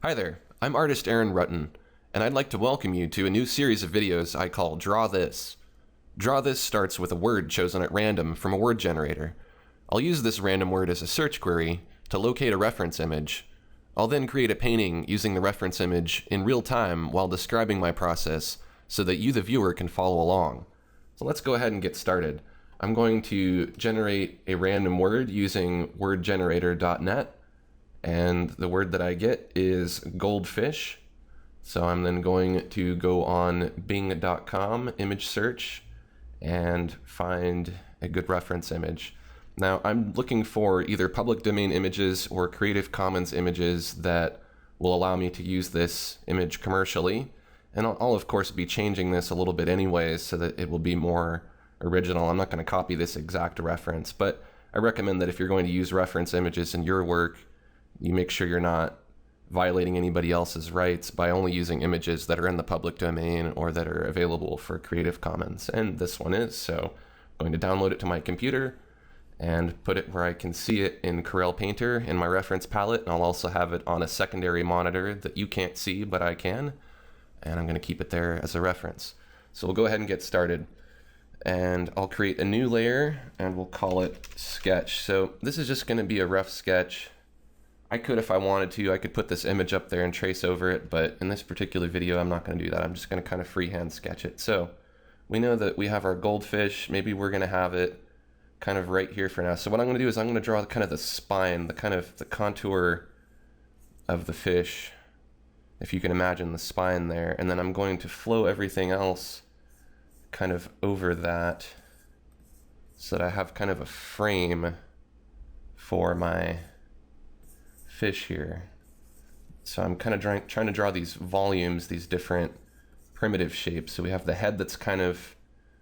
Hi there, I'm artist Aaron Rutten, and I'd like to welcome you to a new series of videos I call Draw This. Draw This starts with a word chosen at random from a word generator. I'll use this random word as a search query to locate a reference image. I'll then create a painting using the reference image in real time while describing my process so that you, the viewer, can follow along. So let's go ahead and get started. I'm going to generate a random word using wordgenerator.net. And the word that I get is Goldfish. So I'm then going to go on bing.com, image search, and find a good reference image. Now I'm looking for either public domain images or Creative Commons images that will allow me to use this image commercially. And I'll of course be changing this a little bit anyways so that it will be more original. I'm not going to copy this exact reference, but I recommend that if you're going to use reference images in your work, you make sure you're not violating anybody else's rights by only using images that are in the public domain or that are available for Creative Commons. And this one is, so I'm going to download it to my computer and put it where I can see it in Corel Painter in my reference palette. And I'll also have it on a secondary monitor that you can't see, but I can. And I'm going to keep it there as a reference. So we'll go ahead and get started. And I'll create a new layer and we'll call it sketch. So this is just going to be a rough sketch. I could, if I wanted to, I could put this image up there and trace over it, but in this particular video, I'm not going to do that. I'm just going to kind of freehand sketch it. So we know that we have our goldfish. Maybe we're going to have it kind of right here for now. So what I'm going to do is I'm going to draw kind of the spine, the contour of the fish, if you can imagine the spine there. And then I'm going to flow everything else kind of over that so that I have kind of a frame for my fish here. So I'm kind of trying to draw these volumes, these different primitive shapes. So we have the head that's kind of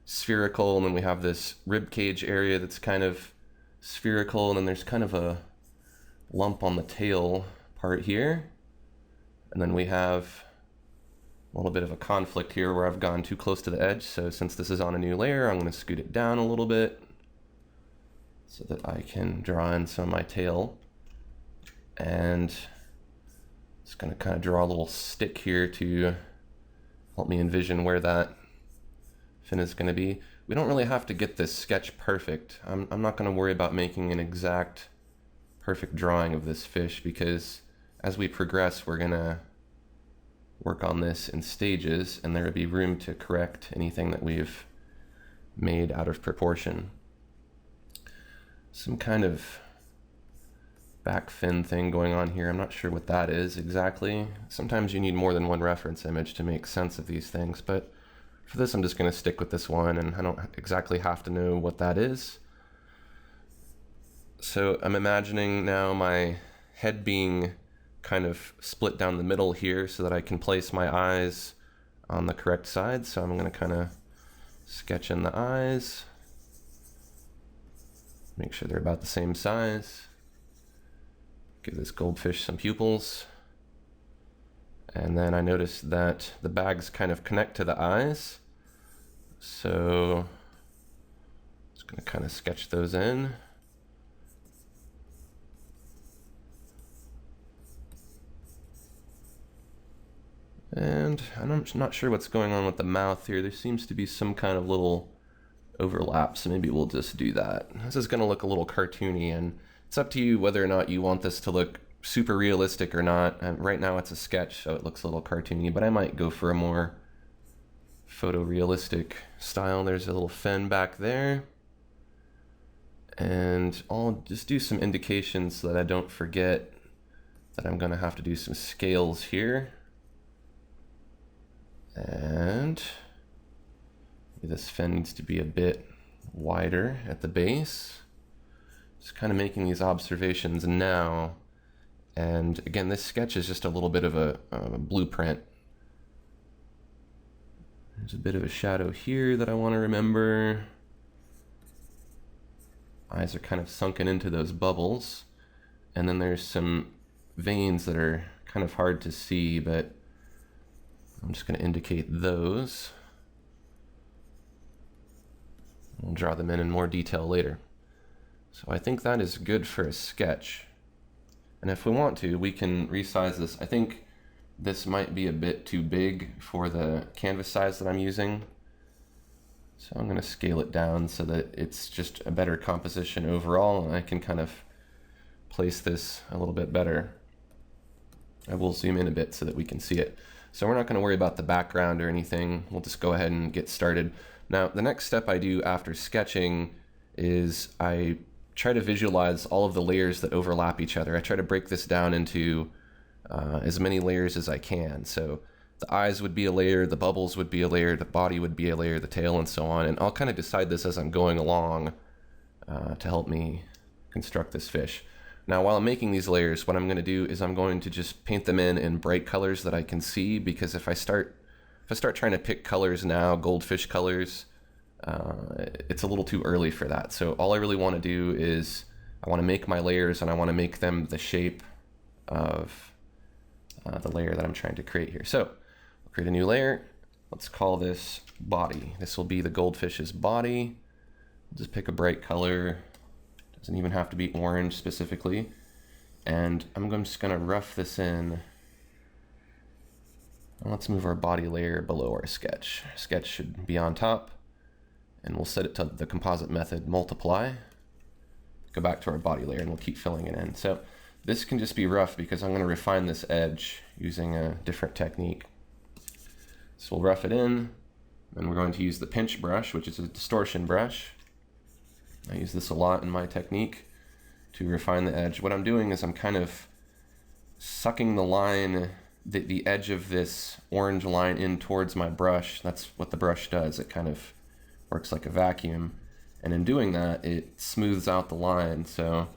spherical, and then we have this rib cage area that's kind of spherical, and then there's kind of a lump on the tail part here. And then we have a little bit of a conflict here where I've gone too close to the edge. So since this is on a new layer, I'm going to scoot it down a little bit so that I can draw in some of my tail. And just going to kind of draw a little stick here to help me envision where that fin is going to be. We don't really have to get this sketch perfect. I'm not going to worry about making an exact perfect drawing of this fish, because as we progress, we're going to work on this in stages, and there will be room to correct anything that we've made out of proportion. Some kind of back fin thing going on here. I'm not sure what that is exactly. Sometimes you need more than one reference image to make sense of these things, but for this I'm just going to stick with this one, and I don't exactly have to know what that is. So I'm imagining now my head being kind of split down the middle here so that I can place my eyes on the correct side. So I'm going to kind of sketch in the eyes, make sure they're about the same size. Give this goldfish some pupils. And then I noticed that the bags kind of connect to the eyes. So just going to kind of sketch those in. And I'm not sure what's going on with the mouth here. There seems to be some kind of little overlap, so maybe we'll just do that. This is going to look a little cartoony, and it's up to you whether or not you want this to look super realistic or not. And right now it's a sketch, so it looks a little cartoony, but I might go for a more photorealistic style. There's a little fin back there. And I'll just do some indications so that I don't forget that I'm going to have to do some scales here. And maybe this fin needs to be a bit wider at the base. Just kind of making these observations now. And again, this sketch is just a little bit of a blueprint. There's a bit of a shadow here that I want to remember. Eyes are kind of sunken into those bubbles. And then there's some veins that are kind of hard to see, but I'm just going to indicate those. We'll draw them in more detail later. So I think that is good for a sketch. And if we want to, we can resize this. I think This might be a bit too big for the canvas size that I'm using. So I'm going to scale it down so that it's just a better composition overall, and I can kind of place this a little bit better. I will zoom in a bit so that we can see it. So we're not going to worry about the background or anything. We'll just go ahead and get started. Now, the next step I do after sketching is I try to visualize all of the layers that overlap each other. I try to break this down into as many layers as I can. So the eyes would be a layer, the bubbles would be a layer, the body would be a layer, the tail, and so on. And I'll kind of decide this as I'm going along to help me construct this fish. Now, while I'm making these layers, what I'm going to do is I'm going to just paint them in bright colors that I can see, because if I start trying to pick colors now, goldfish colors, it's a little too early for that. So all I really want to do is I want to make my layers, and I want to make them the shape of the layer that I'm trying to create here. So I'll create a new layer. Let's call this body. This will be the goldfish's body. Just pick a bright color. Doesn't even have to be orange specifically. And I'm just going to rough this in. Let's move our body layer below our sketch. Sketch should be on top. And we'll set it to the composite method, multiply. Go back to our body layer and we'll keep filling it in. So this can just be rough because I'm going to refine this edge using a different technique. So we'll rough it in, and we're going to use the pinch brush, which is a distortion brush. I use this a lot in my technique to refine the edge. What I'm doing is I'm kind of sucking the line, the edge of this orange line in towards my brush. That's what the brush does. It kind of works like a vacuum. And in doing that, it smooths out the line. So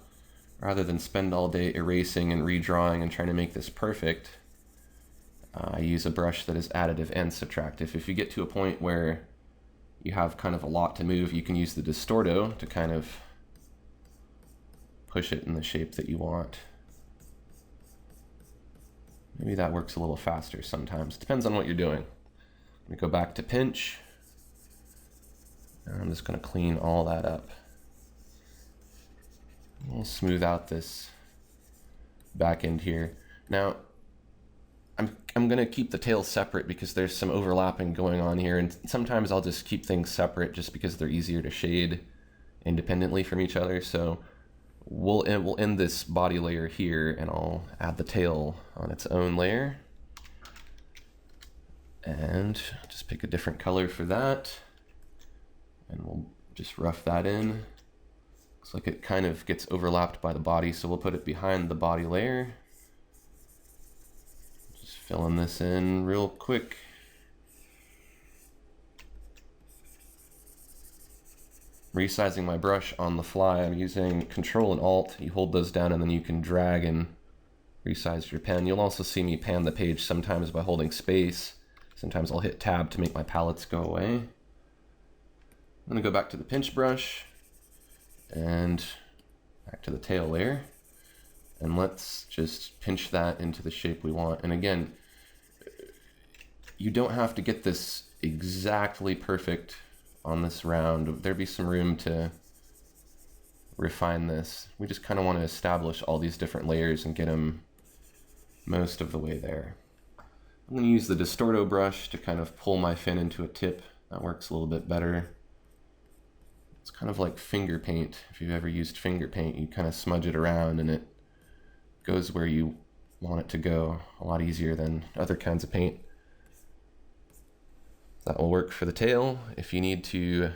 rather than spend all day erasing and redrawing and trying to make this perfect, I use a brush that is additive and subtractive. If you get to a point where you have kind of a lot to move, you can use the distorto to kind of push it in the shape that you want. Maybe that works a little faster sometimes. Depends on what you're doing. We go back to pinch. And I'm just going to clean all that up. We'll smooth out this back end here. Now, I'm going to keep the tail separate because there's some overlapping going on here, and sometimes I'll just keep things separate just because they're easier to shade independently from each other. So we'll end this body layer here, and I'll add the tail on its own layer. And just pick a different color for that, and we'll just rough that in. Looks like it kind of gets overlapped by the body, so we'll put it behind the body layer. Just filling this in real quick. Resizing my brush on the fly. I'm using Control and Alt. You hold those down and then you can drag and resize your pen. You'll also see me pan the page sometimes by holding space. Sometimes I'll hit Tab to make my palettes go away. I'm going to go back to the pinch brush and back to the tail layer, and let's just pinch that into the shape we want. And again, you don't have to get this exactly perfect on this round. There'd be some room to refine this. We just kind of want to establish all these different layers and get them most of the way there. I'm going to use the distorto brush to kind of pull my fin into a tip. That works a little bit better. It's kind of like finger paint. If you've ever used finger paint, you kind of smudge it around and it goes where you want it to go a lot easier than other kinds of paint. That will work for the tail. If you need to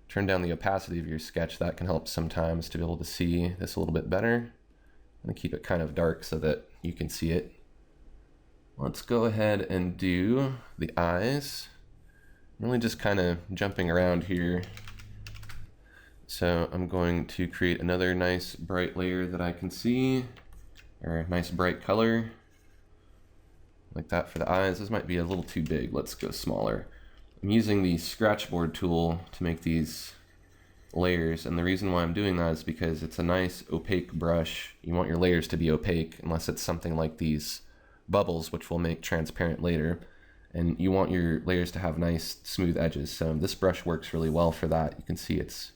turn down the opacity of your sketch, that can help sometimes to be able to see this a little bit better. I'm going to keep it kind of dark so that you can see it. Let's go ahead and do the eyes. I'm really just kind of jumping around here. So I'm going to create another nice bright layer that I can see, or a nice bright color, like that for the eyes. This might be a little too big. Let's go smaller. I'm using the scratchboard tool to make these layers, and the reason why I'm doing that is because it's a nice opaque brush. You want your layers to be opaque unless it's something like these bubbles, which we'll make transparent later, and you want your layers to have nice smooth edges. So this brush works really well for that. You can see it's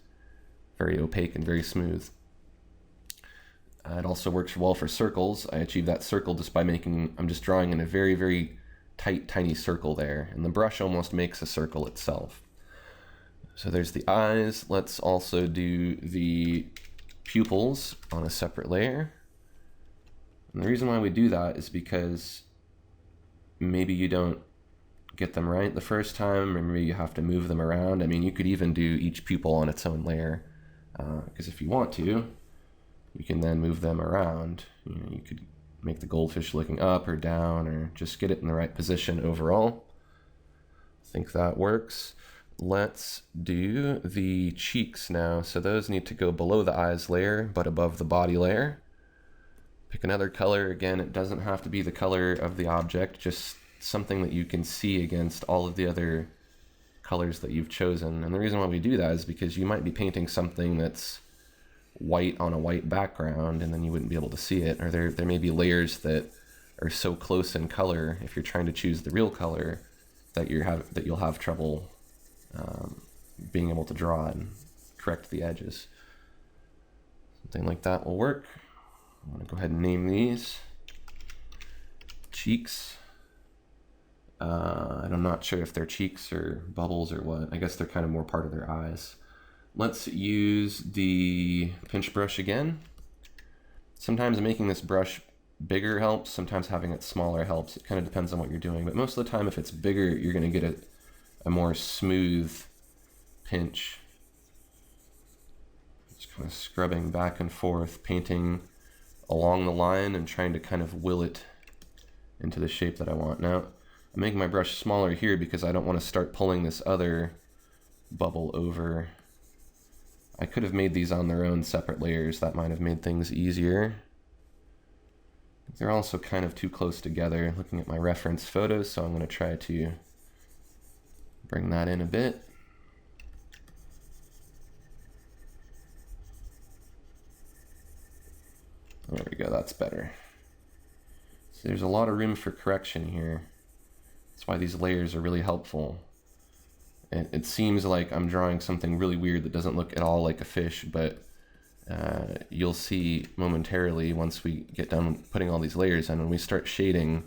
very opaque and very smooth. It also works well for circles. I achieve that circle just by I'm just drawing in a very, very tight, tiny circle there, and the brush almost makes a circle itself. So there's the eyes. Let's also do the pupils on a separate layer. And the reason why we do that is because maybe you don't get them right the first time, or maybe you have to move them around. I mean, you could even do each pupil on its own layer, because if you want to, you can then move them around. You could make the goldfish looking up or down, or just get it in the right position overall. I think that works. Let's do the cheeks now. So those need to go below the eyes layer, but above the body layer. Pick another color. Again, it doesn't have to be the color of the object, just something that you can see against all of the other colors that you've chosen. And the reason why we do that is because you might be painting something that's white on a white background, and then you wouldn't be able to see it. Or there may be layers that are so close in color, if you're trying to choose the real color, that you'll have trouble being able to draw and correct the edges. Something like that will work. I'm going to go ahead and name these cheeks. I'm not sure if they're cheeks or bubbles or what. I guess they're kind of more part of their eyes. Let's use the pinch brush again. Sometimes making this brush bigger helps, sometimes having it smaller helps. It kind of depends on what you're doing, but most of the time if it's bigger, you're going to get a more smooth pinch. Just kind of scrubbing back and forth, painting along the line and trying to kind of will it into the shape that I want. Now, I'm making my brush smaller here because I don't want to start pulling this other bubble over. I could have made these on their own separate layers. That might have made things easier. They're also kind of too close together looking at my reference photos, so I'm going to try to bring that in a bit. There we go, that's better. So there's a lot of room for correction here. That's why these layers are really helpful. It seems like I'm drawing something really weird that doesn't look at all like a fish, but you'll see momentarily once we get done putting all these layers in, when we start shading,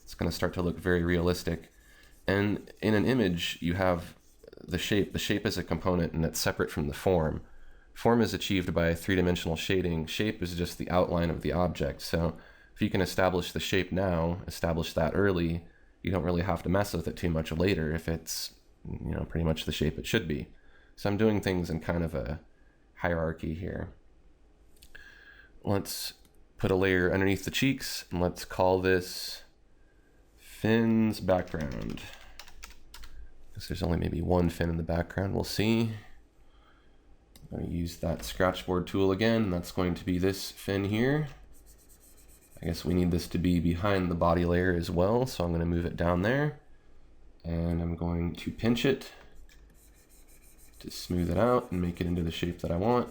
it's going to start to look very realistic. And in an image, you have the shape. The shape is a component and it's separate from the form. Form is achieved by three-dimensional shading. Shape is just the outline of the object. So if you can establish the shape now, establish that early, you don't really have to mess with it too much later if it's, pretty much the shape it should be. So I'm doing things in kind of a hierarchy here. Let's put a layer underneath the cheeks, and let's call this Fin's background. Because there's only maybe one fin in the background, we'll see. I'm going to use that scratchboard tool again, and that's going to be this fin here. I guess we need this to be behind the body layer as well, so I'm going to move it down there. And I'm going to pinch it to smooth it out and make it into the shape that I want.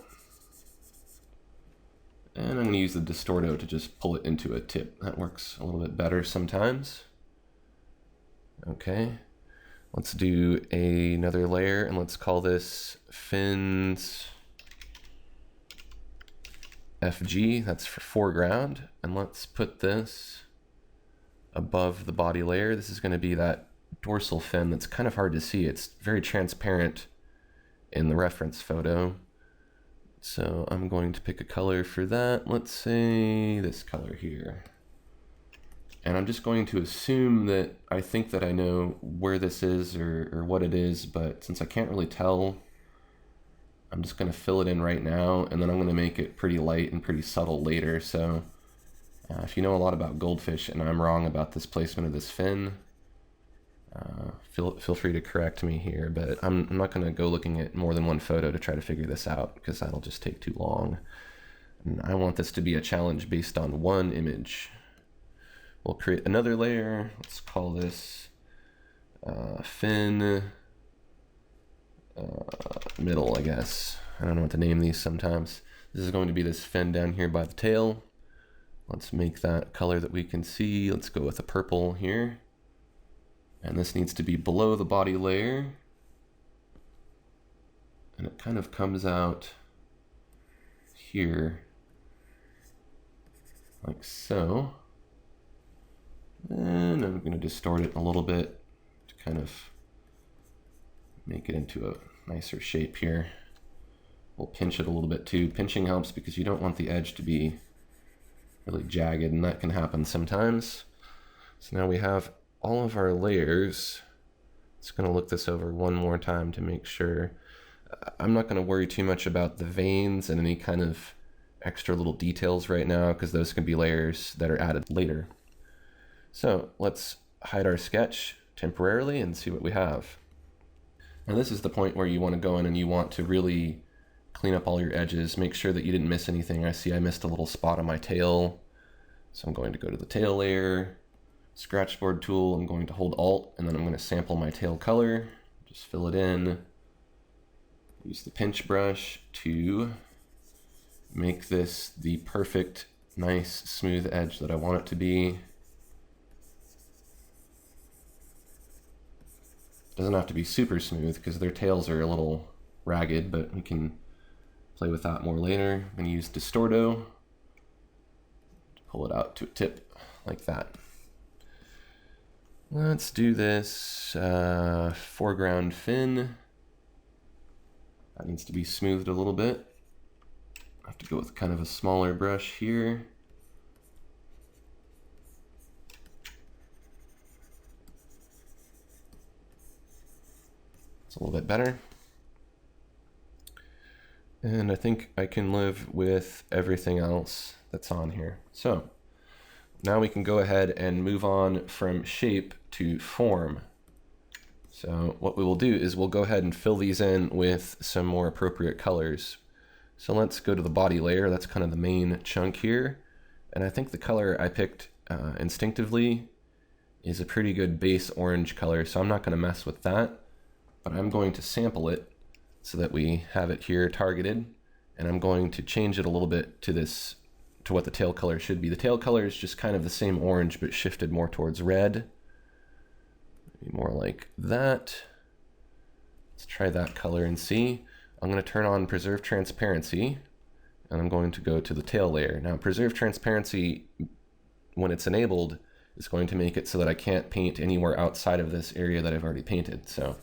And I'm going to use the Distorto to just pull it into a tip. That works a little bit better sometimes. Okay, let's do another layer, and let's call this Fins FG. That's for foreground. And let's put this above the body layer. This is going to be that dorsal fin that's kind of hard to see. It's very transparent in the reference photo. So I'm going to pick a color for that. Let's say this color here. And I'm just going to assume that I think that I know where this is or what it is, but since I can't really tell, I'm just going to fill it in right now, and then I'm going to make it pretty light and pretty subtle later. So if you know a lot about Goldfish and I'm wrong about this placement of this fin, feel free to correct me here, but I'm not going to go looking at more than one photo to try to figure this out, because that'll just take too long. And I want this to be a challenge based on one image. We'll create another layer. Let's call this fin middle, I guess. I don't know what to name these sometimes. This is going to be this fin down here by the tail. Let's make that color that we can see. Let's go with a purple here. And this needs to be below the body layer. And it kind of comes out here. like so. And I'm going to distort it a little bit to kind of make it into a nicer shape here. We'll pinch it a little bit too. Pinching helps because you don't want the edge to be really jagged, and that can happen sometimes. So now we have all of our layers. Just going to look this over one more time to make sure. I'm not going to worry too much about the veins and any kind of extra little details right now, because those can be layers that are added later. So let's hide our sketch temporarily and see what we have. Now this is the point where you want to go in and you want to really clean up all your edges, make sure that you didn't miss anything. I see I missed a little spot on my tail. So I'm going to go to the tail layer, scratchboard tool, I'm going to hold Alt, and then I'm going to sample my tail color, just fill it in. Use the pinch brush to make this the perfect, nice, smooth edge that I want it to be. Doesn't have to be super smooth because their tails are a little ragged, but we can play with that more later. I'm going to use Distorto to pull it out to a tip like that. Let's do this foreground fin. That needs to be smoothed a little bit. I have to go with kind of a smaller brush here. It's a little bit better. And I think I can live with everything else that's on here. So now we can go ahead and move on from shape to form. So what we will do is we'll go ahead and fill these in with some more appropriate colors. So let's go to the body layer. That's kind of the main chunk here. And I think the color I picked instinctively is a pretty good base orange color. So I'm not going to mess with that, but I'm going to sample it so that we have it here targeted. And I'm going to change it a little bit to this, to what the tail color should be. The tail color is just kind of the same orange, but shifted more towards red. Maybe more like that. Let's try that color and see. I'm going to turn on Preserve Transparency, and I'm going to go to the tail layer. Now, Preserve Transparency, when it's enabled, is going to make it so that I can't paint anywhere outside of this area that I've already painted. So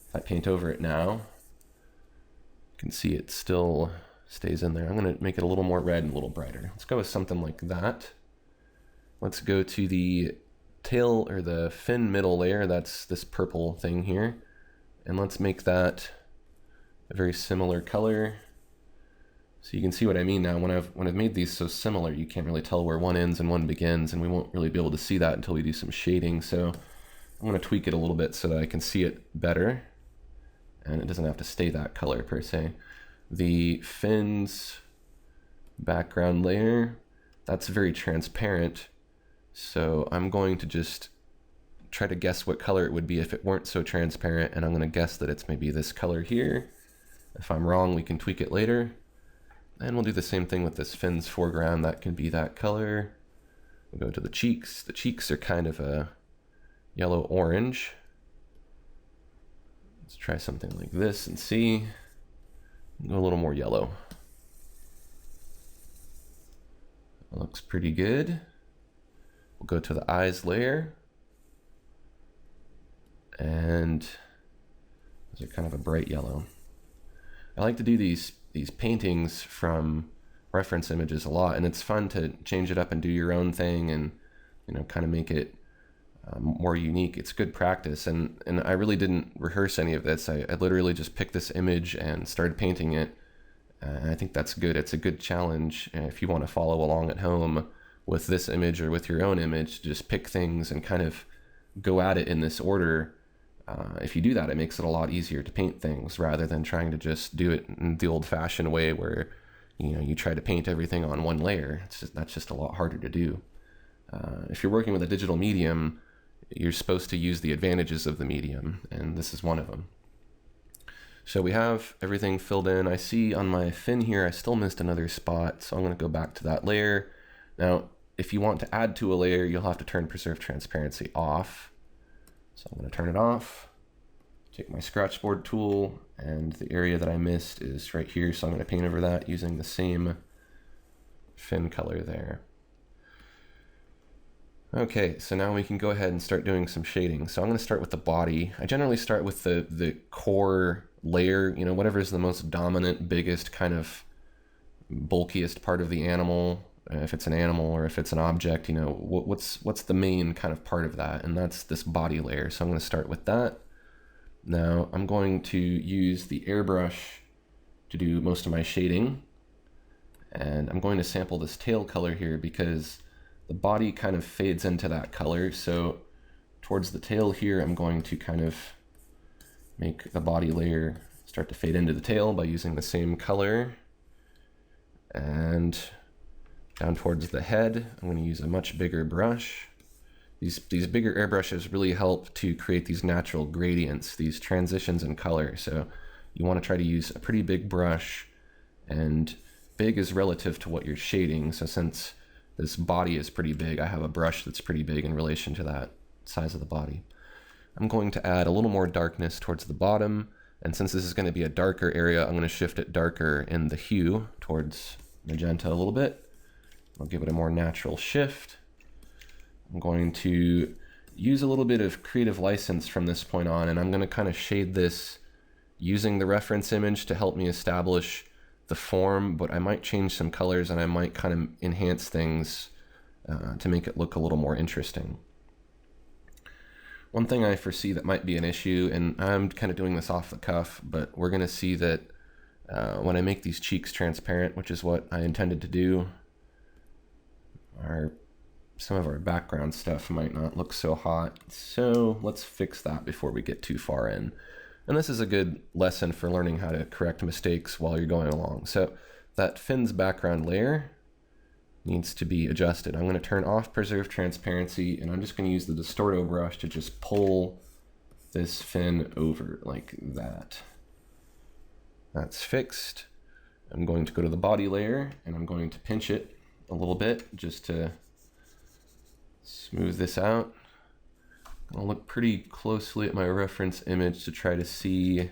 if I paint over it now, you can see it still stays in there. I'm going to make it a little more red and a little brighter. Let's go with something like that. Let's go to the tail or the fin middle layer. That's this purple thing here. And let's make that a very similar color. So you can see what I mean now. When I've made these so similar, you can't really tell where one ends and one begins, and we won't really be able to see that until we do some shading. So I'm going to tweak it a little bit so that I can see it better, and it doesn't have to stay that color per se. The fins background layer, that's very transparent. So I'm going to just try to guess what color it would be if it weren't so transparent, and I'm going to guess that it's maybe this color here. If I'm wrong, we can tweak it later. And we'll do the same thing with this fins foreground. That can be that color. We'll go to the cheeks. The cheeks are kind of a yellow-orange. Let's try something like this and see. Go a little more yellow. That looks pretty good. We'll go to the eyes layer. And those are kind of a bright yellow. I like to do these paintings from reference images a lot, and it's fun to change it up and do your own thing and, you know, kind of make it more unique. It's good practice, and I really didn't rehearse any of this. I literally just picked this image and started painting it. And I think that's good. It's a good challenge if you want to follow along at home with this image or with your own image, to just pick things and kind of go at it in this order. If you do that, it makes it a lot easier to paint things rather than trying to just do it in the old-fashioned way where, you know, you try to paint everything on one layer. That's just a lot harder to do. If you're working with a digital medium, you're supposed to use the advantages of the medium, and this is one of them. So we have everything filled in. I see on my fin here, I still missed another spot, so I'm going to go back to that layer. Now, if you want to add to a layer, you'll have to turn Preserve Transparency off. So I'm going to turn it off, take my scratchboard tool, and the area that I missed is right here, so I'm going to paint over that using the same fin color there. Okay, so now we can go ahead and start doing some shading. So I'm going to start with the body. I generally start with the core layer, you know, whatever is the most dominant, biggest, kind of bulkiest part of the animal. If it's an animal or if it's an object, you know, what's the main kind of part of that? And that's this body layer. So I'm going to start with that. Now I'm going to use the airbrush to do most of my shading. And I'm going to sample this tail color here because the body kind of fades into that color. So towards the tail here, I'm going to kind of make the body layer start to fade into the tail by using the same color. And down towards the head, I'm going to use a much bigger brush. These bigger airbrushes really help to create these natural gradients, these transitions in color. So you want to try to use a pretty big brush, and big is relative to what you're shading. So since this body is pretty big, I have a brush that's pretty big in relation to that size of the body. I'm going to add a little more darkness towards the bottom. And since this is going to be a darker area, I'm going to shift it darker in the hue towards magenta a little bit. I'll give it a more natural shift. I'm going to use a little bit of creative license from this point on, and I'm going to kind of shade this using the reference image to help me establish the form, but I might change some colors and I might kind of enhance things to make it look a little more interesting. One thing I foresee that might be an issue, and I'm kind of doing this off the cuff, but we're going to see that when I make these cheeks transparent, which is what I intended to do, some of our background stuff might not look so hot. So let's fix that before we get too far in. And this is a good lesson for learning how to correct mistakes while you're going along. So that fin's background layer needs to be adjusted. I'm going to turn off preserve transparency, and I'm just going to use the distorto brush to just pull this fin over like that. That's fixed. I'm going to go to the body layer, and I'm going to pinch it a little bit just to smooth this out. I'll look pretty closely at my reference image to try to see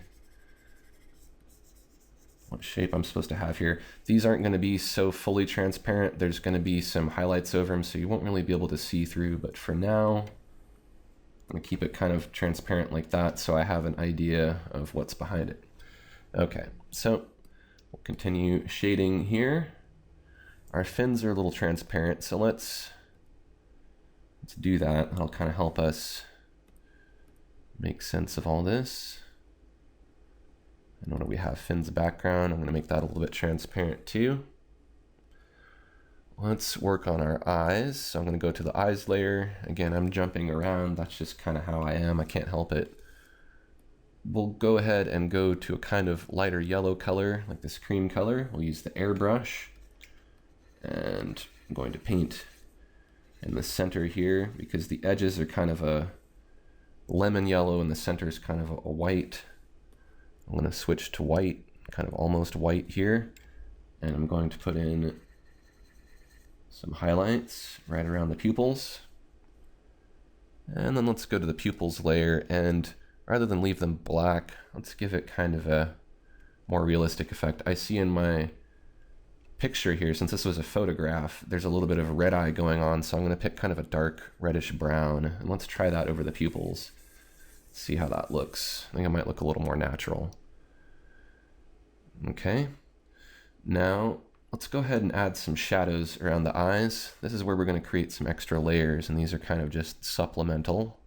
what shape I'm supposed to have here. These aren't going to be so fully transparent. There's going to be some highlights over them, so you won't really be able to see through. But for now, I'm going to keep it kind of transparent like that so I have an idea of what's behind it. Okay, so we'll continue shading here. Our fins are a little transparent, so let's do that. That'll kind of help us make sense of all this. And what do we have? Fin's background. I'm going to make that a little bit transparent too. Let's work on our eyes. So I'm going to go to the eyes layer. Again, I'm jumping around. That's just kind of how I am. I can't help it. We'll go ahead and go to a kind of lighter yellow color, like this cream color. We'll use the airbrush. And I'm going to paint in the center here because the edges are kind of a lemon yellow and the center is kind of a white. I'm going to switch to white, kind of almost white here, and I'm going to put in some highlights right around the pupils. And then let's go to the pupils layer, and rather than leave them black, let's give it kind of a more realistic effect. I see in my picture here, since this was a photograph, there's a little bit of red eye going on, so I'm going to pick kind of a dark reddish brown, and let's try that over the pupils. See how that looks. I think it might look a little more natural. Okay, now let's go ahead and add some shadows around the eyes. This is where we're going to create some extra layers, and these are kind of just supplemental.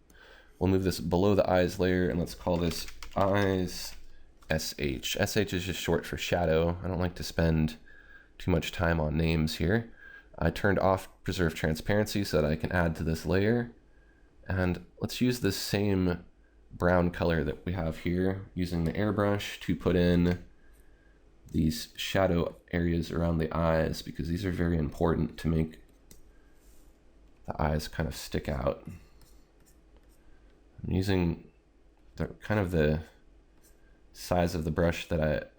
We'll move this below the eyes layer, and let's call this eyes SH. SH is just short for shadow. I don't like to spend too much time on names here. I turned off preserve transparency so that I can add to this layer. And let's use this same brown color that we have here, using the airbrush to put in these shadow areas around the eyes, because these are very important to make the eyes kind of stick out. I'm using the size of the brush that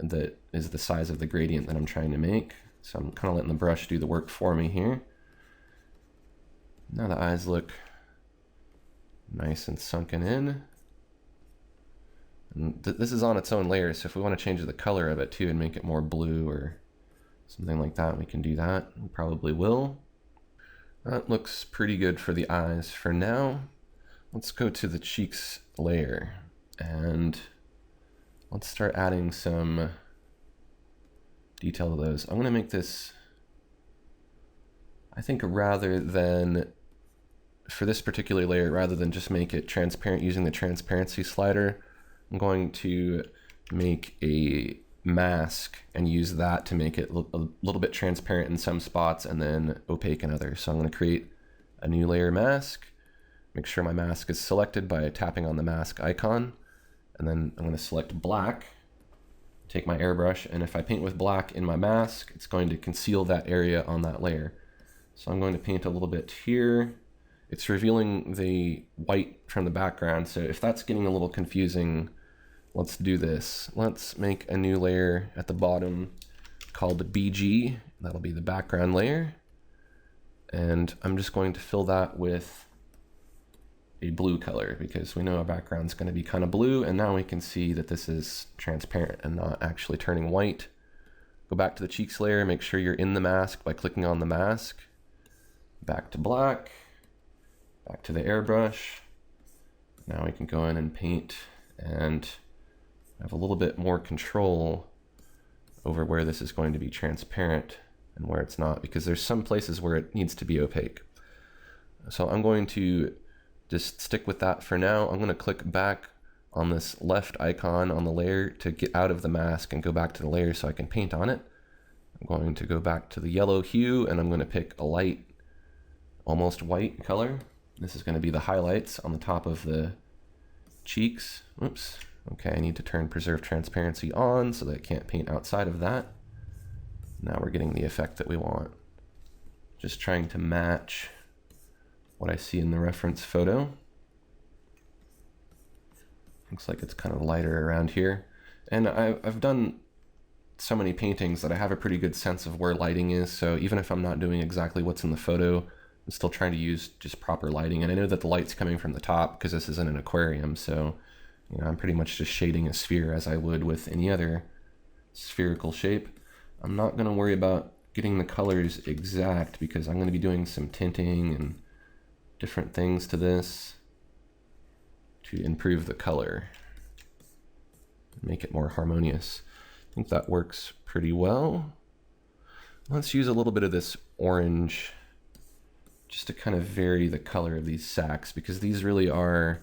is the size of the gradient that I'm trying to make. So I'm kind of letting the brush do the work for me here. Now the eyes look nice and sunken in. And this is on its own layer, so if we want to change the color of it too and make it more blue or something like that, we can do that. We probably will. That looks pretty good for the eyes. For now, let's go to the cheeks layer and let's start adding some detail to those. I'm going to make this, I think rather than, for this particular layer, rather than just make it transparent using the transparency slider, I'm going to make a mask and use that to make it look a little bit transparent in some spots and then opaque in others. So I'm going to create a new layer mask, make sure my mask is selected by tapping on the mask icon, and then I'm going to select black, take my airbrush, and if I paint with black in my mask, it's going to conceal that area on that layer. So I'm going to paint a little bit here. It's revealing the white from the background, so if that's getting a little confusing, let's do this. Let's make a new layer at the bottom called BG. That'll be the background layer. And I'm just going to fill that with a blue color because we know our background's going to be kind of blue, and now we can see that this is transparent and not actually turning white. Go back to the cheeks layer, make sure you're in the mask by clicking on the mask. Back to black, back to the airbrush. Now we can go in and paint and have a little bit more control over where this is going to be transparent and where it's not, because there's some places where it needs to be opaque. So I'm going to just stick with that for now. I'm going to click back on this left icon on the layer to get out of the mask and go back to the layer so I can paint on it. I'm going to go back to the yellow hue and I'm going to pick a light, almost white color. This is going to be the highlights on the top of the cheeks. Oops. Okay, I need to turn preserve transparency on so that I can't paint outside of that. Now we're getting the effect that we want. Just trying to match what I see in the reference photo. Looks like it's kind of lighter around here. And I've done so many paintings that I have a pretty good sense of where lighting is, so even if I'm not doing exactly what's in the photo, I'm still trying to use just proper lighting. And I know that the light's coming from the top because this isn't an aquarium, so you know, I'm pretty much just shading a sphere as I would with any other spherical shape. I'm not going to worry about getting the colors exact because I'm going to be doing some tinting and different things to this to improve the color, make it more harmonious. I think that works pretty well. Let's use a little bit of this orange just to kind of vary the color of these sacks, because these really are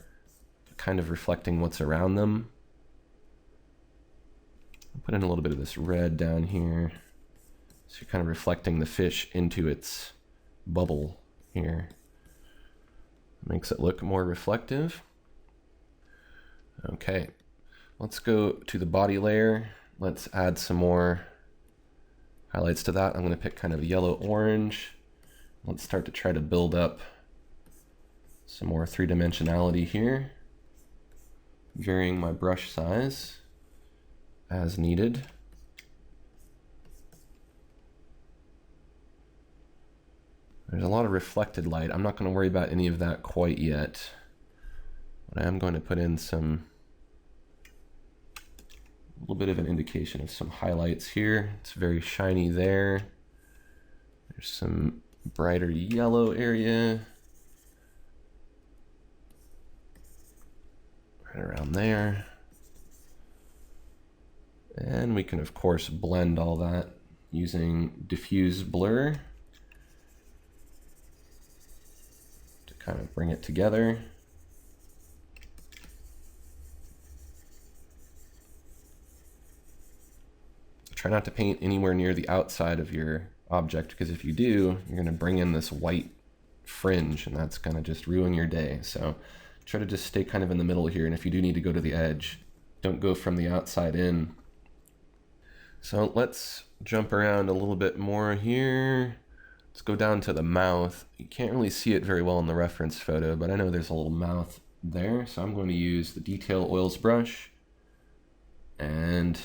kind of reflecting what's around them. I'll put in a little bit of this red down here. So you're kind of reflecting the fish into its bubble here. Makes it look more reflective. Okay, let's go to the body layer. Let's add some more highlights to that. I'm going to pick kind of yellow orange. Let's start to try to build up some more three-dimensionality here, varying my brush size as needed. There's a lot of reflected light. I'm not going to worry about any of that quite yet, but I am going to put in a little bit of an indication of some highlights here. It's very shiny there. There's some brighter yellow area right around there. And we can of course blend all that using diffuse blur to kind of bring it together. Try not to paint anywhere near the outside of your object, because if you do, you're going to bring in this white fringe and that's going to just ruin your day. So try to just stay kind of in the middle here, and if you do need to go to the edge, don't go from the outside in. So let's jump around a little bit more here. Let's go down to the mouth. You can't really see it very well in the reference photo, but I know there's a little mouth there. So I'm going to use the Detail Oils brush, and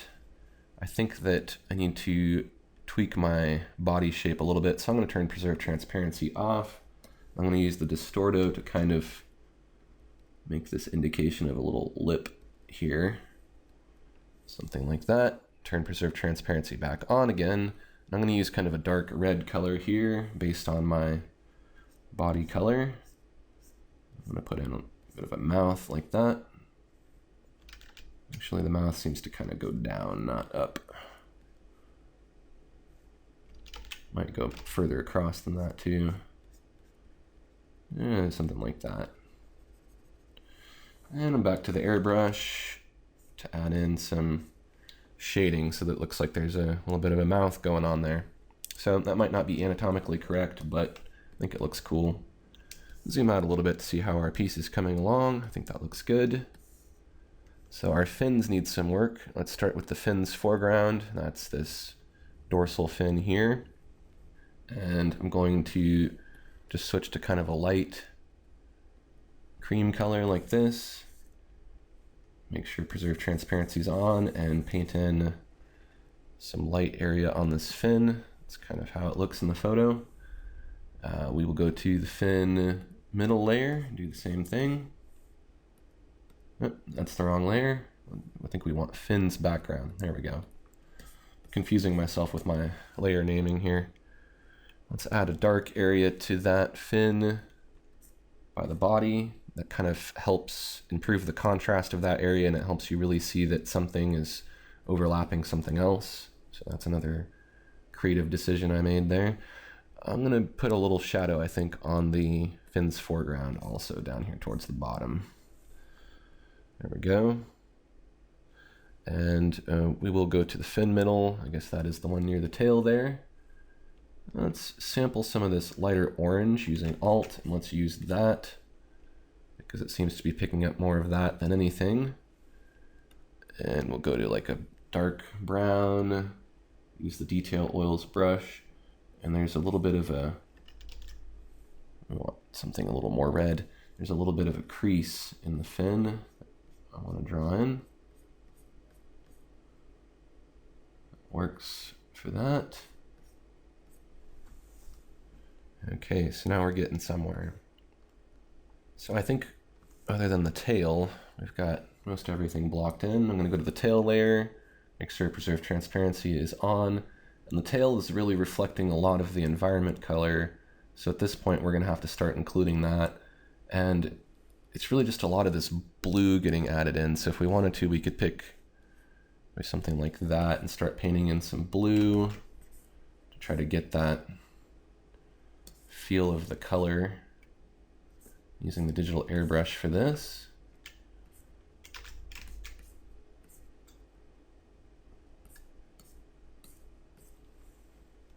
I think that I need to tweak my body shape a little bit. So I'm going to turn Preserve Transparency off. I'm going to use the Distorto to kind of make this indication of a little lip here. Something like that. Turn Preserve Transparency back on again. I'm going to use kind of a dark red color here based on my body color. I'm gonna put in a bit of a mouth like that. Actually, the mouth seems to kind of go down, not up. Might go further across than that too. Something like that. And I'm back to the airbrush to add in some shading so that it looks like there's a little bit of a mouth going on there. So that might not be anatomically correct, but I think it looks cool. Zoom out a little bit to see how our piece is coming along. I think that looks good. So our fins need some work. Let's start with the fins foreground. That's this dorsal fin here. And I'm going to just switch to kind of a light cream color like this. Make sure preserve transparency is on and paint in some light area on this fin. That's kind of how it looks in the photo. We will go to the fin middle layer, do the same thing. Oh, that's the wrong layer. I think we want fins background. There we go. Confusing myself with my layer naming here. Let's add a dark area to that fin by the body. That kind of helps improve the contrast of that area, and it helps you really see that something is overlapping something else. So that's another creative decision I made there. I'm gonna put a little shadow, I think, on the fin's foreground also down here towards the bottom. There we go. And we will go to the fin middle. I guess that is the one near the tail there. Let's sample some of this lighter orange using Alt, and let's use that because it seems to be picking up more of that than anything. And we'll go to like a dark brown, use the detail oils brush, and there's a little bit of a, I want something a little more red. There's a little bit of a crease in the fin I want to draw in. Works for that. Okay, so now we're getting somewhere. So I think other than the tail, we've got most everything blocked in. I'm gonna go to the tail layer, make sure preserve transparency is on, and the tail is really reflecting a lot of the environment color. So at this point, we're gonna have to start including that. And it's really just a lot of this blue getting added in. So if we wanted to, we could pick something like that and start painting in some blue to try to get that feel of the color using the digital airbrush for this.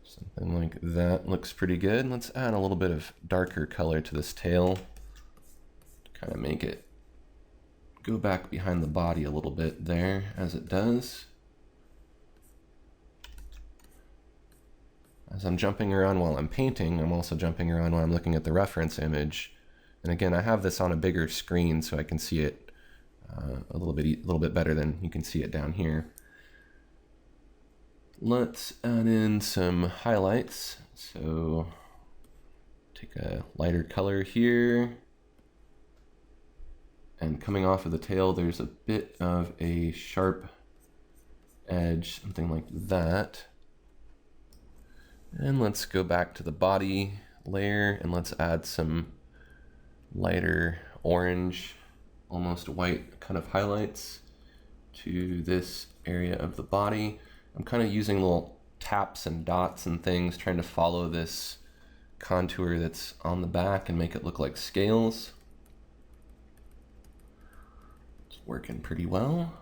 Something like that looks pretty good. Let's add a little bit of darker color to this tail to kind of make it go back behind the body a little bit there as it does. As I'm jumping around while I'm painting, I'm also jumping around while I'm looking at the reference image. And again, I have this on a bigger screen so I can see it a little bit better than you can see it down here. Let's add in some highlights. So take a lighter color here. And coming off of the tail, there's a bit of a sharp edge, something like that. And let's go back to the body layer and let's add some lighter orange, almost white kind of highlights to this area of the body. I'm kind of using little taps and dots and things, trying to follow this contour that's on the back and make it look like scales. It's working pretty well.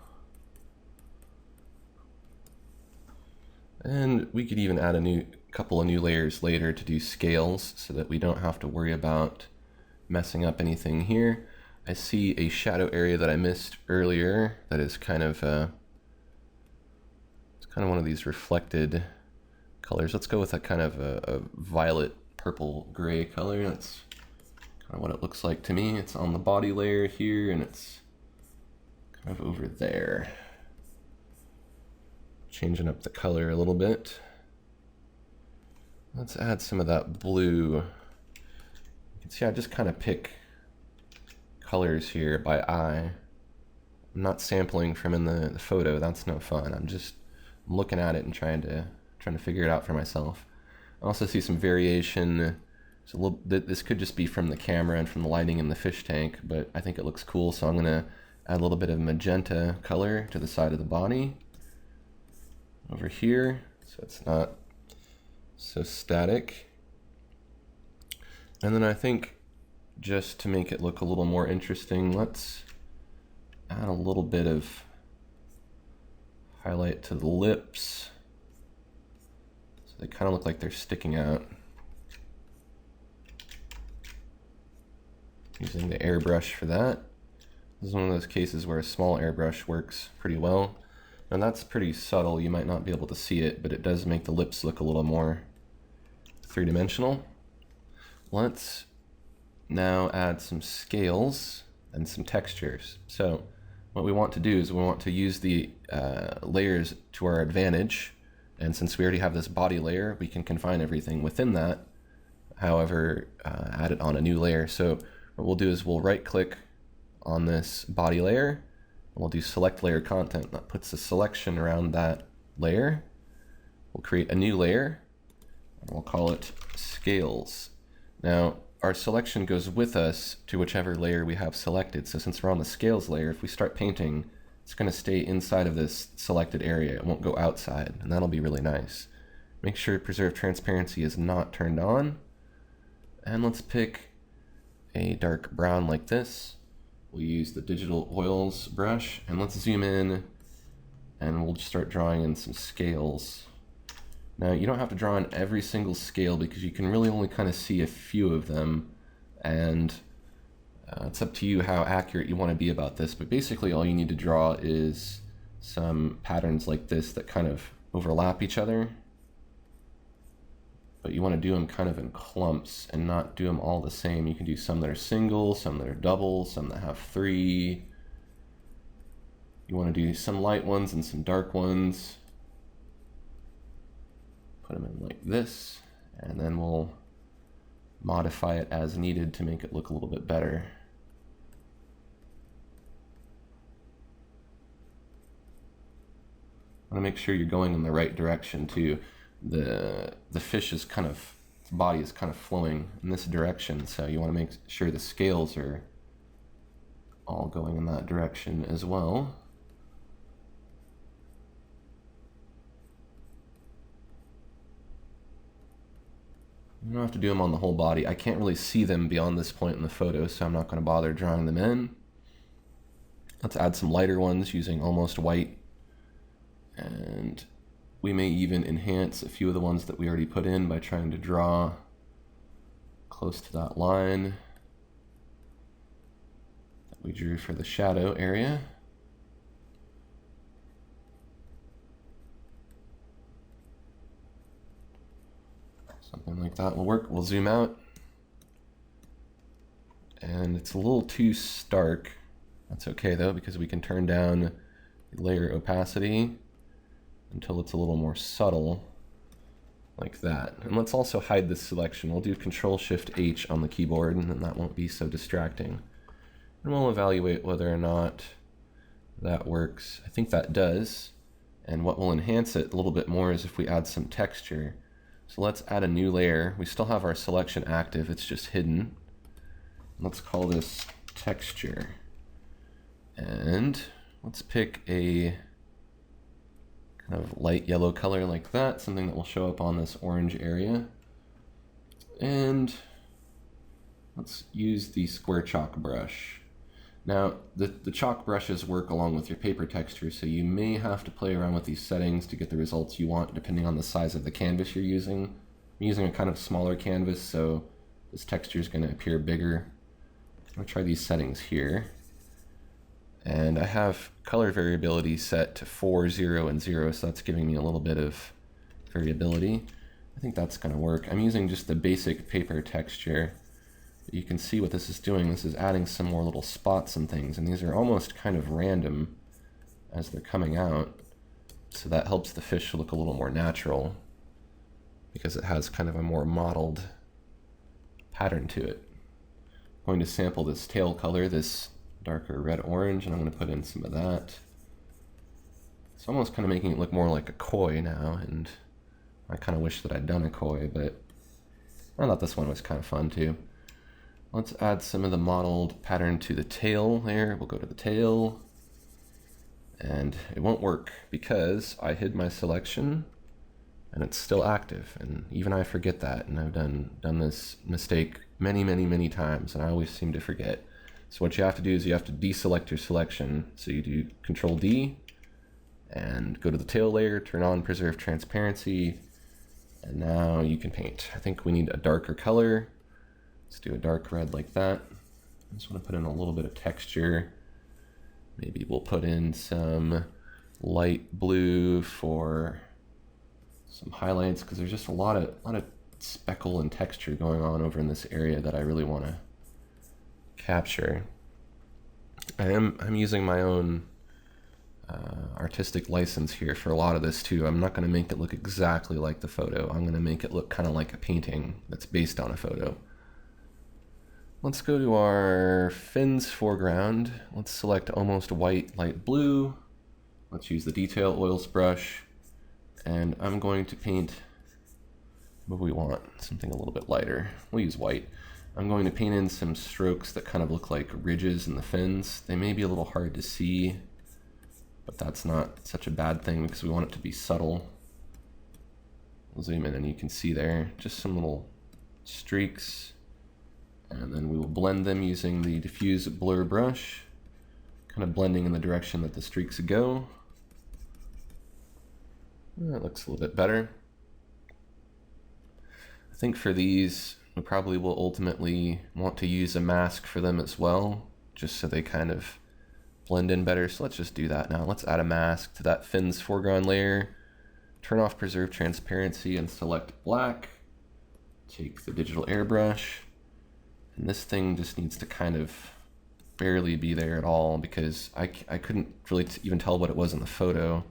And we could even add a couple of new layers later to do scales so that we don't have to worry about messing up anything here. I see a shadow area that I missed earlier that is kind of it's kind of one of these reflected colors. Let's go with a kind of a violet purple gray color. That's kind of what it looks like to me. It's on the body layer here and it's kind of over there. Changing up the color a little bit. Let's add some of that blue. You can see I just kind of pick colors here by eye. I'm not sampling from in the photo. That's no fun. I'm looking at it and trying to figure it out for myself. I also see some variation So this could just be from the camera and from the lighting in the fish tank, but I think it looks cool, so I'm gonna add a little bit of magenta color to the side of the body over here, so it's not so static. And then I think just to make it look a little more interesting, let's add a little bit of highlight to the lips. So they kind of look like they're sticking out. Using the airbrush for that. This is one of those cases where a small airbrush works pretty well. And that's pretty subtle, you might not be able to see it, but it does make the lips look a little more three-dimensional. Let's now add some scales and some textures. So what we want to do is we want to use the layers to our advantage, and since we already have this body layer, we can confine everything within that, however, add it on a new layer. So what we'll do is we'll right-click on this body layer, and we'll do select layer content. That puts a selection around that layer. We'll create a new layer, and we'll call it scales. Now, our selection goes with us to whichever layer we have selected. So since we're on the scales layer, if we start painting, it's going to stay inside of this selected area. It won't go outside, and that'll be really nice. Make sure preserve transparency is not turned on. And let's pick a dark brown like this. We'll use the digital oils brush, and let's zoom in, and we'll just start drawing in some scales. Now, you don't have to draw in every single scale because you can really only kind of see a few of them, and it's up to you how accurate you want to be about this, but basically all you need to draw is some patterns like this that kind of overlap each other, but you want to do them kind of in clumps and not do them all the same. You can do some that are single, some that are double, some that have three. You want to do some light ones and some dark ones. Put them in like this, and then we'll modify it as needed to make it look a little bit better. I want to make sure you're going in the right direction too. The fish is kind of, its body is kind of flowing in this direction, so you want to make sure the scales are all going in that direction as well. You don't have to do them on the whole body. I can't really see them beyond this point in the photo, so I'm not going to bother drawing them in. Let's add some lighter ones using almost white, and we may even enhance a few of the ones that we already put in by trying to draw close to that line that we drew for the shadow area. Something like that will work. We'll zoom out, and it's a little too stark. That's okay though, because we can turn down the layer opacity until it's a little more subtle, like that. And let's also hide this selection. We'll do Control-Shift-H on the keyboard, and then that won't be so distracting. And we'll evaluate whether or not that works. I think that does. And what will enhance it a little bit more is if we add some texture. So let's add a new layer. We still have our selection active, it's just hidden. Let's call this texture. And let's pick a kind of light yellow color like that, something that will show up on this orange area. And let's use the square chalk brush. Now, the chalk brushes work along with your paper texture, so you may have to play around with these settings to get the results you want depending on the size of the canvas you're using. I'm using a kind of smaller canvas, so this texture is going to appear bigger. I'll try these settings here. And I have color variability set to 4, 0, and 0, so that's giving me a little bit of variability. I think that's going to work. I'm using just the basic paper texture. You can see what this is doing. This is adding some more little spots and things, and these are almost kind of random as they're coming out. So that helps the fish look a little more natural because it has kind of a more modeled pattern to it. I'm going to sample this tail color, this darker red-orange, and I'm going to put in some of that. It's almost kind of making it look more like a koi now, and I kind of wish that I'd done a koi, but I thought this one was kind of fun too. Let's add some of the modeled pattern to the tail there. We'll go to the tail. And it won't work because I hid my selection and it's still active. And even I forget that. And I've done this mistake many times, and I always seem to forget. So what you have to do is you have to deselect your selection. So you do Control D and go to the tail layer, turn on preserve transparency, and now you can paint. I think we need a darker color. Let's do a dark red like that. I just want to put in a little bit of texture. Maybe we'll put in some light blue for some highlights, because there's just a lot of speckle and texture going on over in this area that I really want to capture. I'm using my own artistic license here for a lot of this too. I'm not going to make it look exactly like the photo. I'm going to make it look kind of like a painting that's based on a photo. Let's go to our fins foreground. Let's select almost white, light blue. Let's use the detail oils brush. And I'm going to paint, what do we want? Something a little bit lighter. We'll use white. I'm going to paint in some strokes that kind of look like ridges in the fins. They may be a little hard to see, but that's not such a bad thing because we want it to be subtle. We'll zoom in and you can see there just some little streaks. And then we will blend them using the diffuse blur brush, kind of blending in the direction that the streaks go. That looks a little bit better. I think for these, we probably will ultimately want to use a mask for them as well, just so they kind of blend in better. So let's just do that now. Let's add a mask to that fins foreground layer, turn off preserve transparency and select black. Take the digital airbrush. And this thing just needs to kind of barely be there at all because I couldn't really even tell what it was in the photo.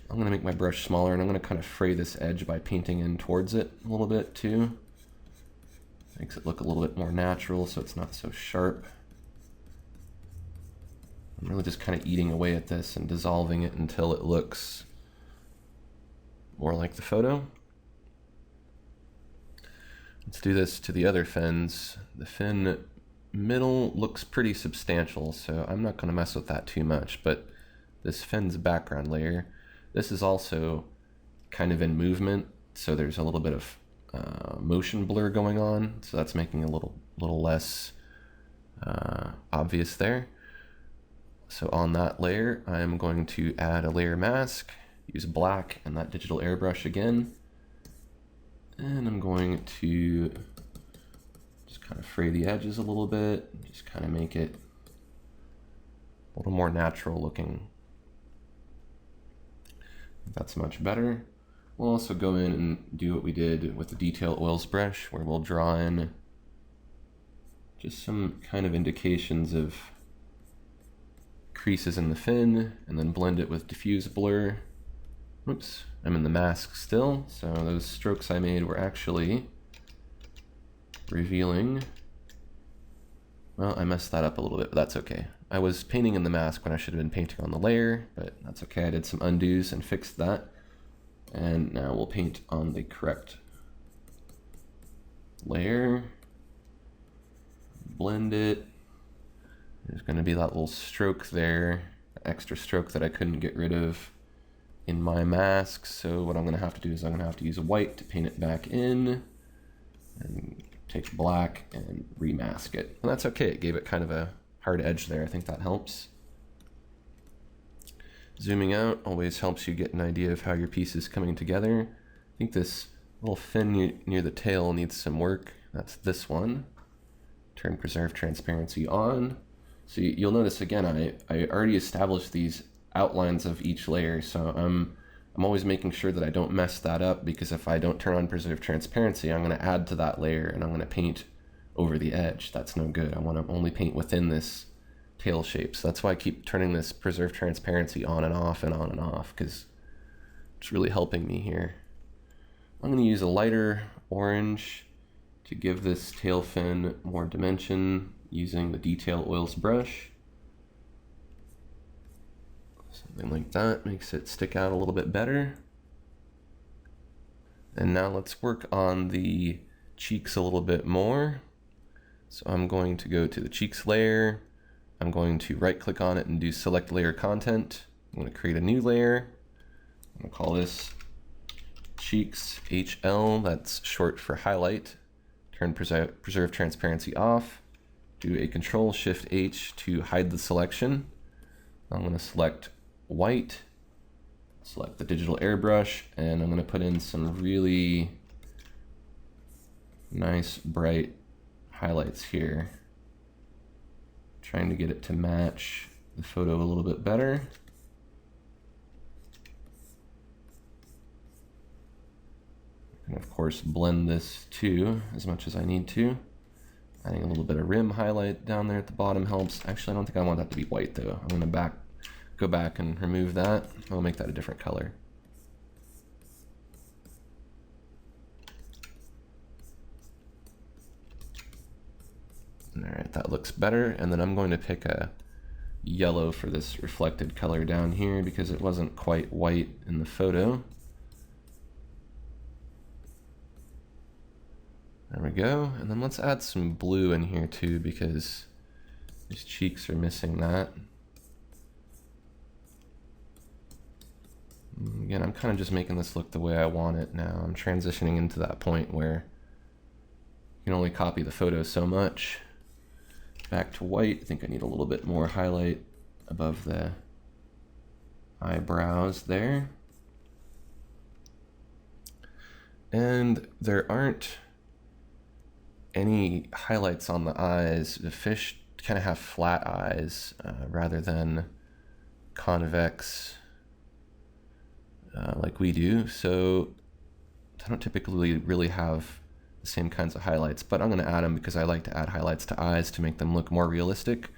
I'm going to make my brush smaller and I'm going to kind of fray this edge by painting in towards it a little bit too. Makes it look a little bit more natural so it's not so sharp. I'm really just kind of eating away at this and dissolving it until it looks more like the photo. Let's do this to the other fins. The fin middle looks pretty substantial, so I'm not going to mess with that too much, but this fin's background layer, this is also kind of in movement, so there's a little bit of motion blur going on, so that's making it a little less obvious there. So on that layer, I'm going to add a layer mask, use black and that digital airbrush again. And I'm going to just kind of fray the edges a little bit, just kind of make it a little more natural looking. That's much better. We'll also go in and do what we did with the detail oils brush, where we'll draw in just some kind of indications of creases in the fin, and then blend it with diffuse blur. Oops, I'm in the mask still, so those strokes I made were actually revealing. Well, I messed that up a little bit, but that's okay. I was painting in the mask when I should have been painting on the layer, but that's okay. I did some undos and fixed that. And now we'll paint on the correct layer. Blend it. There's going to be that little stroke there, extra stroke that I couldn't get rid of in my mask. So what I'm going to have to do is I'm going to have to use a white to paint it back in, and take black and remask it. And that's okay. It gave it kind of a hard edge there. I think that helps. Zooming out always helps you get an idea of how your piece is coming together. I think this little fin near the tail needs some work. That's this one. Turn preserve transparency on. So you'll notice again, I already established these outlines of each layer, so I'm always making sure that I don't mess that up, because if I don't turn on preserve transparency, I'm going to add to that layer and I'm going to paint over the edge. That's no good. I want to only paint within this tail shape. So that's why I keep turning this preserve transparency on and off and on and off, because it's really helping me here. I'm going to use a lighter orange to give this tail fin more dimension using the detail oils brush. Something like that makes it stick out a little bit better. And now let's work on the cheeks a little bit more. So I'm going to go to the cheeks layer. I'm going to right click on it and do select layer content. I'm going to create a new layer. I'm going to call this cheeks HL. That's short for highlight. Turn preserve transparency off. Do a Control-Shift-H to hide the selection. I'm going to select white, select the digital airbrush, and I'm going to put in some really nice bright highlights here. Trying to get it to match the photo a little bit better. And of course blend this too as much as I need to. Adding a little bit of rim highlight down there at the bottom helps. Actually, I don't think I want that to be white though. I'm gonna go back and remove that. I'll make that a different color. All right, that looks better. And then I'm going to pick a yellow for this reflected color down here because it wasn't quite white in the photo. There we go. And then let's add some blue in here too because these cheeks are missing that. Again, I'm kind of just making this look the way I want it now. I'm transitioning into that point where you can only copy the photo so much. Back to white. I think I need a little bit more highlight above the eyebrows there. And there aren't any highlights on the eyes. The fish kind of have flat eyes rather than convex like we do. So I don't typically really have the same kinds of highlights, but I'm going to add them because I like to add highlights to eyes to make them look more realistic.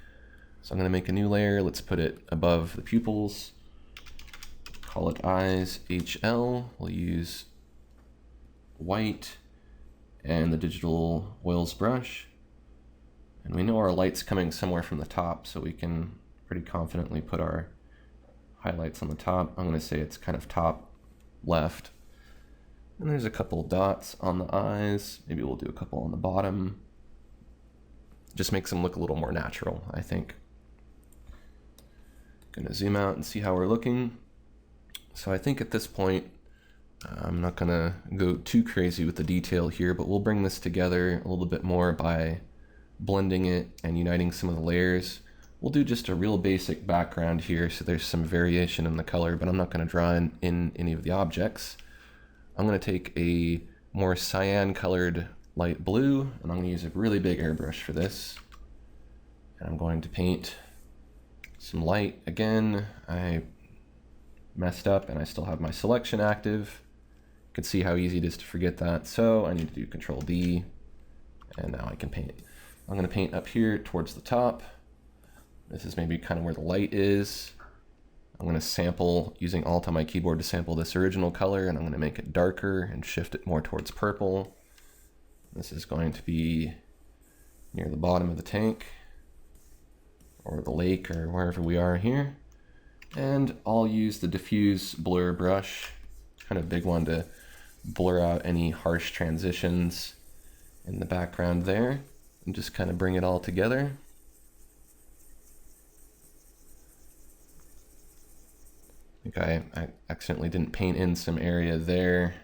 So I'm going to make a new layer. Let's put it above the pupils. Call it eyes HL. We'll use white and the digital oils brush. And we know our light's coming somewhere from the top, so we can pretty confidently put our highlights on the top. I'm going to say it's kind of top left. And there's a couple dots on the eyes. Maybe we'll do a couple on the bottom. Just makes them look a little more natural, I think. Gonna zoom out and see how we're looking. So I think at this point, I'm not gonna go too crazy with the detail here, but we'll bring this together a little bit more by blending it and uniting some of the layers. We'll do just a real basic background here, so there's some variation in the color, but I'm not gonna draw in any of the objects. I'm going to take a more cyan colored light blue, and I'm going to use a really big airbrush for this. And I'm going to paint some light again. I messed up and I still have my selection active. You can see how easy it is to forget that. So I need to do Control D, and now I can paint. I'm going to paint up here towards the top. This is maybe kind of where the light is. I'm going to sample using Alt on my keyboard to sample this original color, and I'm going to make it darker and shift it more towards purple. This is going to be near the bottom of the tank or the lake or wherever we are here. And I'll use the diffuse blur brush, kind of big one, to blur out any harsh transitions in the background there and just kind of bring it all together. I think I accidentally didn't paint in some area there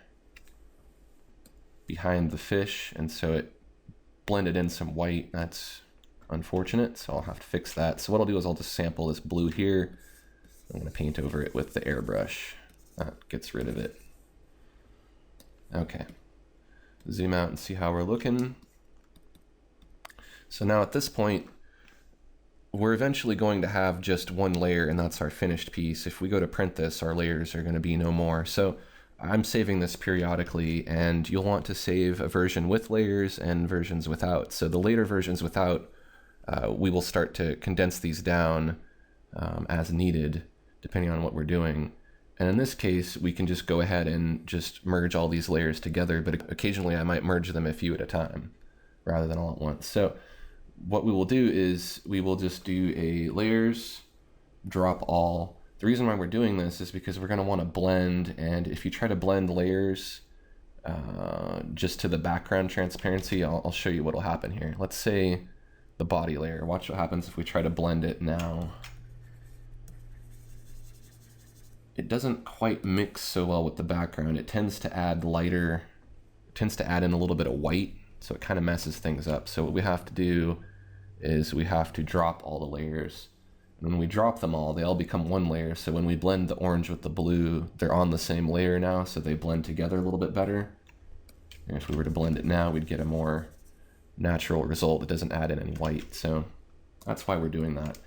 behind the fish, and so it blended in some white. That's unfortunate, so I'll have to fix that. So what I'll do is I'll just sample this blue here. I'm going to paint over it with the airbrush. That gets rid of it. Okay. Zoom out and see how we're looking. So now at this point, we're eventually going to have just one layer, and that's our finished piece. If we go to print this, our layers are going to be no more. So I'm saving this periodically, and you'll want to save a version with layers and versions without. So the later versions without, we will start to condense these down as needed, depending on what we're doing. And in this case, we can just go ahead and just merge all these layers together, but occasionally I might merge them a few at a time rather than all at once. So what we will do is we will just do a layers, drop all. The reason why we're doing this is because we're going to want to blend, and if you try to blend layers just to the background transparency, I'll show you what'll happen here. Let's say the body layer. Watch what happens if we try to blend it now. It doesn't quite mix so well with the background. It tends to add lighter, it tends to add in a little bit of white, so it kind of messes things up. So what we have to do is we have to drop all the layers. And when we drop them all, they all become one layer. So when we blend the orange with the blue, they're on the same layer now, so they blend together a little bit better. And if we were to blend it now, we'd get a more natural result that doesn't add in any white. So that's why we're doing that.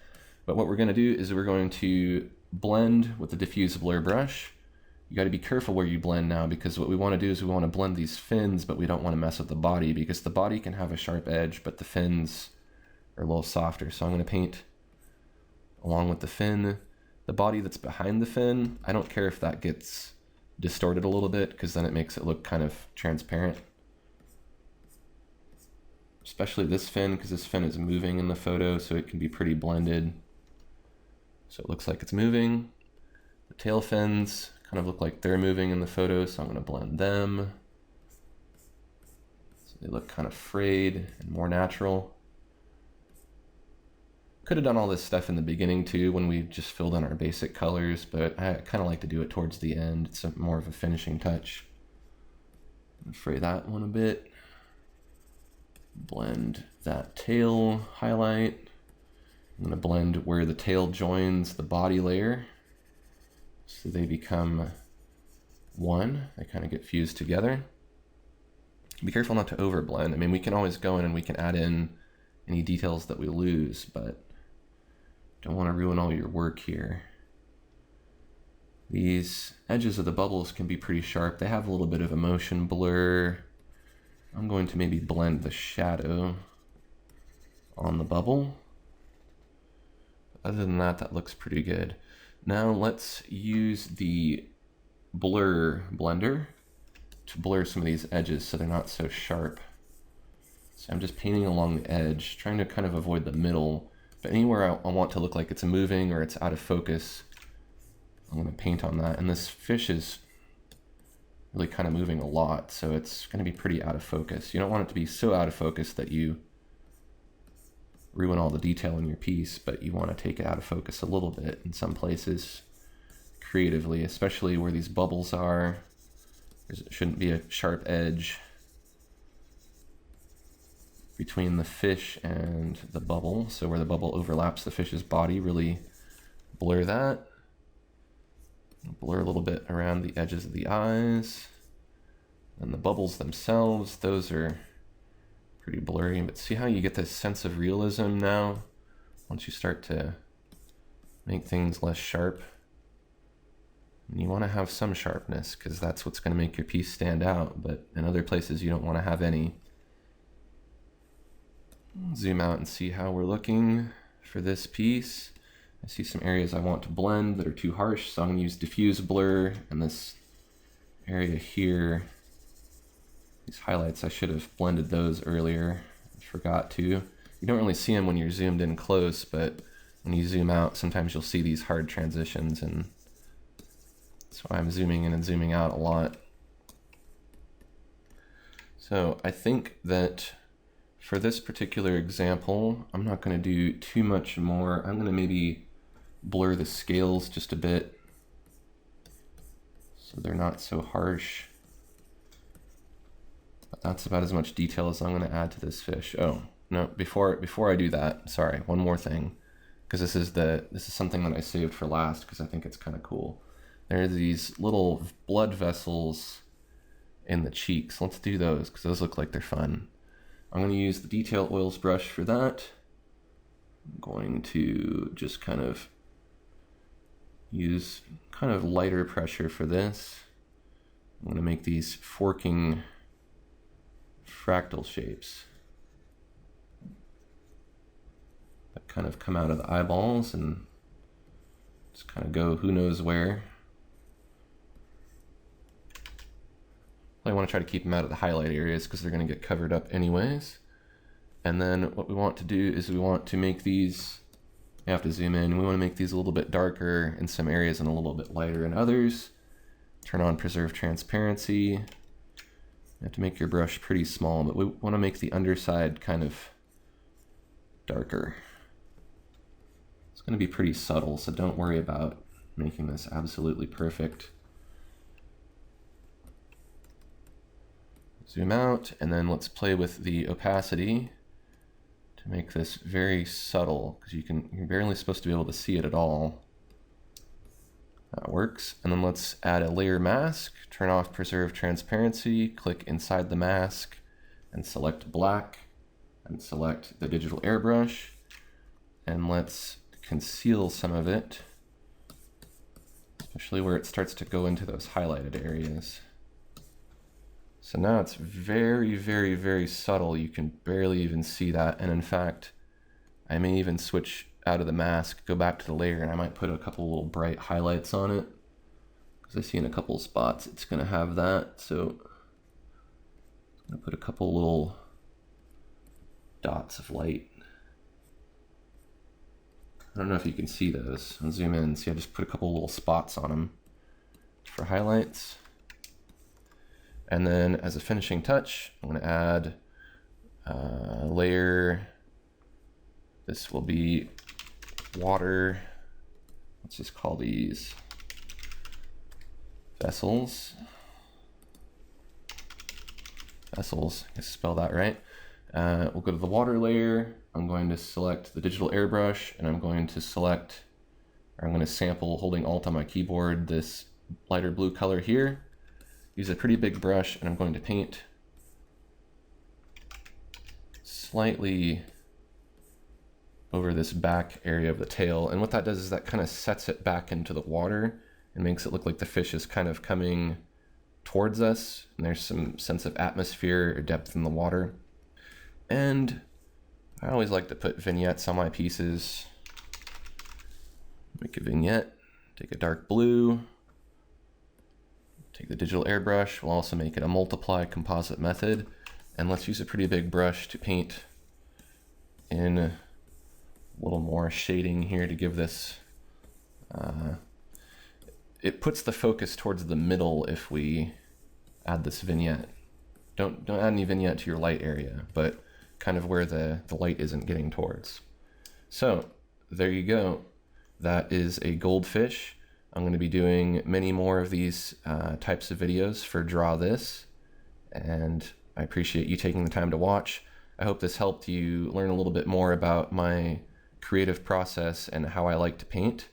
But what we're going to do is we're going to blend with the diffuse blur brush. You got to be careful where you blend now, because what we want to do is we want to blend these fins, but we don't want to mess with the body, because the body can have a sharp edge, but the fins are a little softer. So I'm going to paint along with the fin. The body that's behind the fin, I don't care if that gets distorted a little bit, because then it makes it look kind of transparent. Especially this fin, because this fin is moving in the photo, so it can be pretty blended. So it looks like it's moving. The tail fins kind of look like they're moving in the photo, so I'm going to blend them. So they look kind of frayed and more natural. Could have done all this stuff in the beginning too, when we just filled in our basic colors, but I kind of like to do it towards the end. It's more of a finishing touch. Fray that one a bit. Blend that tail highlight. I'm going to blend where the tail joins the body layer, so they become one. They kind of get fused together. Be careful not to overblend. I mean, we can always go in and we can add in any details that we lose, but don't want to ruin all your work here. These edges of the bubbles can be pretty sharp. They have a little bit of a motion blur. I'm going to maybe blend the shadow on the bubble. Other than that, that looks pretty good. Now let's use the blur blender to blur some of these edges so they're not so sharp. So I'm just painting along the edge, trying to kind of avoid the middle, but anywhere I want to look like it's moving or it's out of focus, I'm going to paint on that. And this fish is really kind of moving a lot, so it's going to be pretty out of focus. You don't want it to be so out of focus that you ruin all the detail in your piece, but you want to take it out of focus a little bit in some places creatively, especially where these bubbles are. There shouldn't be a sharp edge between the fish and the bubble, so where the bubble overlaps the fish's body, really blur that. Blur a little bit around the edges of the eyes. And the bubbles themselves, those are pretty blurry, but see how you get this sense of realism now once you start to make things less sharp. And you want to have some sharpness, because that's what's going to make your piece stand out, but in other places you don't want to have any. Zoom out and see how we're looking for this piece. I see some areas I want to blend that are too harsh, so I'm going to use diffuse blur, and this area here, these highlights, I should have blended those earlier. I forgot to. You don't really see them when you're zoomed in close, but when you zoom out, sometimes you'll see these hard transitions, and that's why I'm zooming in and zooming out a lot. So I think that for this particular example, I'm not going to do too much more. I'm going to maybe blur the scales just a bit so they're not so harsh. But that's about as much detail as I'm going to add to this fish. Oh, no, before I do that, sorry, one more thing, because this is something that I saved for last because I think it's kind of cool. There are these little blood vessels in the cheeks. Let's do those because those look like they're fun. I'm going to use the detail oils brush for that. I'm going to just kind of use kind of lighter pressure for this. I'm going to make these forking fractal shapes that kind of come out of the eyeballs and just kind of go who knows where. I want to try to keep them out of the highlight areas because they're going to get covered up anyways. And then what we want to do is we want to make these, I have to zoom in, we want to make these a little bit darker in some areas and a little bit lighter in others. Turn on preserve transparency. You have to make your brush pretty small, but we want to make the underside kind of darker. It's going to be pretty subtle, so don't worry about making this absolutely perfect. Zoom out, and then let's play with the opacity to make this very subtle, because you're barely supposed to be able to see it at all. That works. And then let's add a layer mask, turn off preserve transparency, click inside the mask, and select black, and select the digital airbrush, and let's conceal some of it, especially where it starts to go into those highlighted areas. So now it's very, very, very subtle. You can barely even see that. And in fact, I may even switch out of the mask, go back to the layer, and I might put a couple little bright highlights on it, because I see in a couple spots it's going to have that. So I'm going to put a couple little dots of light. I don't know if you can see those. I'll zoom in. See, I just put a couple little spots on them for highlights. And then as a finishing touch, I'm going to add a layer. This will be water. Let's just call these vessels. Vessels, I spell that right. We'll go to the water layer. I'm going to select the digital airbrush, and I'm going to sample, holding Alt on my keyboard, this lighter blue color here. Use a pretty big brush, and I'm going to paint slightly over this back area of the tail. And what that does is that kind of sets it back into the water and makes it look like the fish is kind of coming towards us, and there's some sense of atmosphere or depth in the water. And I always like to put vignettes on my pieces. Make a vignette, take a dark blue, take the digital airbrush. We'll also make it a multiply composite method. And let's use a pretty big brush to paint in a little more shading here to give this, it puts the focus towards the middle if we add this vignette. Don't add any vignette to your light area, but kind of where the light isn't getting towards. So there you go. That is a goldfish. I'm going to be doing many more of these types of videos for Draw This, and I appreciate you taking the time to watch. I hope this helped you learn a little bit more about my creative process and how I like to paint.